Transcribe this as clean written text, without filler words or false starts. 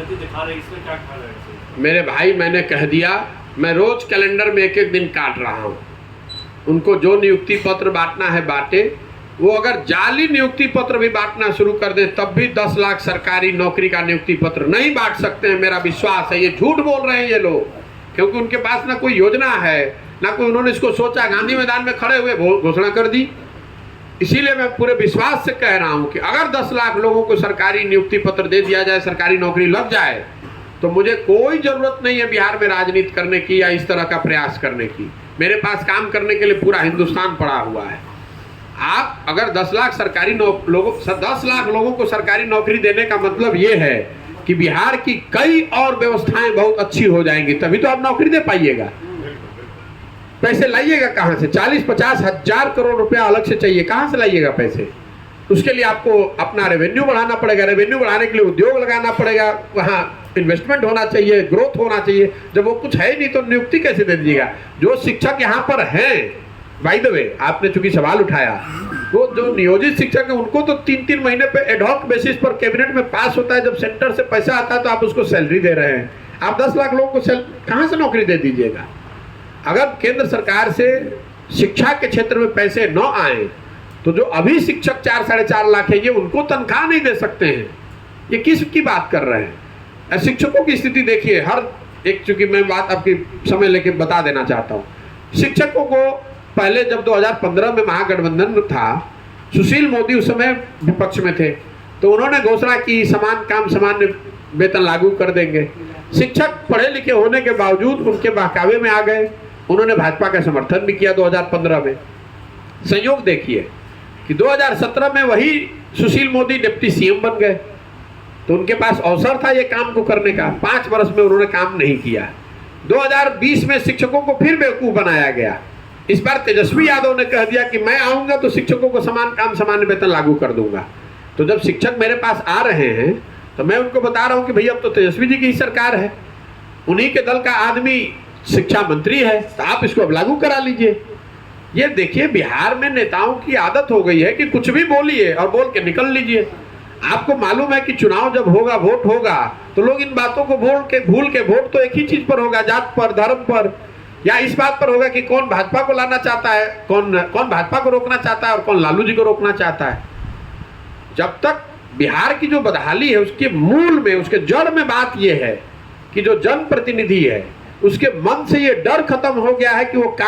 गलती दिखा रहे हैं, इसमें क्या ख्याल है? मेरे भाई, मैंने कह दिया, मैं रोज कैलेंडर में एक एक दिन काट रहा हूँ। उनको जो नियुक्ति पत्र बांटना है बांटे। वो अगर जाली नियुक्ति पत्र भी बांटना शुरू कर दें तब भी 10 लाख सरकारी नौकरी का नियुक्ति पत्र नहीं बांट सकते हैं, मेरा विश्वास है। ये झूठ बोल रहे हैं ये लोग, क्योंकि उनके पास ना कोई योजना है, ना कोई उन्होंने इसको सोचा। गांधी मैदान में खड़े हुए घोषणा कर दी। इसीलिए मैं पूरे विश्वास से कह रहा हूं कि अगर 10 लाख लोगों को सरकारी नियुक्ति पत्र दे दिया जाए, सरकारी नौकरी लग जाए, तो मुझे कोई जरूरत नहीं है बिहार में राजनीति करने की या इस तरह का प्रयास करने की। मेरे पास काम करने के लिए पूरा हिंदुस्तान पड़ा हुआ है। आप अगर 10 लाख लोगों को सरकारी नौकरी देने का मतलब ये है कि बिहार की कई और व्यवस्थाएं बहुत अच्छी हो जाएंगी, तभी तो आप नौकरी दे पाइएगा। पैसे लाइएगा कहां से? 40-50 हजार करोड़ रुपया अलग से चाहिए, कहां से लाइएगा पैसे? उसके लिए आपको अपना रेवेन्यू बढ़ाना पड़ेगा। रेवेन्यू बढ़ाने के लिए उद्योग लगाना पड़ेगा, वहां इन्वेस्टमेंट होना चाहिए, ग्रोथ होना चाहिए। जब वो कुछ है नहीं तो नियुक्ति कैसे दे दीजिएगा? जो शिक्षक यहाँ पर हैं, बाय द वे, आपने चूंकि सवाल उठाया, वो जो नियोजित शिक्षक है उनको तो 3-3 महीने पे एडहॉक बेसिस पर कैबिनेट में पास होता है। जब सेंटर से पैसा आता है तो आप उसको सैलरी दे रहे हैं। आप 10 लाख लोगों को कहां से नौकरी दे दीजिएगा? अगर केंद्र सरकार से शिक्षा के क्षेत्र में पैसे न आए तो जो अभी शिक्षक 4-4.5 लाख है, ये उनको तनख्वाह नहीं दे सकते हैं। ये किसकी बात कर रहे हैं? शिक्षकों की स्थिति देखिए। हर एक, चूंकि मैं बात आपकी समय लेके बता देना चाहता हूँ, शिक्षकों को पहले जब 2015 में महागठबंधन था, सुशील मोदी उस समय विपक्ष में थे, तो उन्होंने घोषणा की समान काम समान वेतन लागू कर देंगे। शिक्षक पढ़े लिखे होने के बावजूद उनके बहकावे में आ गए। उन्होंने भाजपा का समर्थन भी किया 2015 में। संयोग देखिए कि 2017 में वही सुशील मोदी डिप्टी सीएम बन गए, तो उनके पास अवसर था ये काम को करने का। 5 वर्ष में उन्होंने काम नहीं किया। 2020 में शिक्षकों को फिर बेवकूफ बनाया गया। इस बार तेजस्वी यादव ने कह दिया कि मैं आऊंगा तो शिक्षकों को समान काम समान वेतन लागू कर दूंगा। तो जब शिक्षक मेरे पास आ रहे हैं तो मैं उनको बता रहा हूं कि भैया अब तो तेजस्वी जी की ही सरकार है, उन्हीं के दल का आदमी शिक्षा मंत्री है, तो आप इसको अब लागू करा लीजिए। ये देखिए, बिहार में नेताओं की आदत हो गई है कि कुछ भी बोलिए और बोल के निकल लीजिए। आपको मालूम है कि चुनाव जब होगा, वोट होगा, तो लोग इन बातों को भूल के वोट तो एक ही चीज पर होगा, जात पर, धर्म पर, या इस बात पर होगा कि कौन भाजपा को लाना चाहता है, कौन भाजपा को रोकना चाहता है और कौन लालू जी को रोकना चाहता है। जब तक बिहार की जो बदहाली है उसके मूल में, उसके जड़ में बात यह है कि जो जनप्रतिनिधि है उसके मन से ये डर खत्म हो गया है कि वो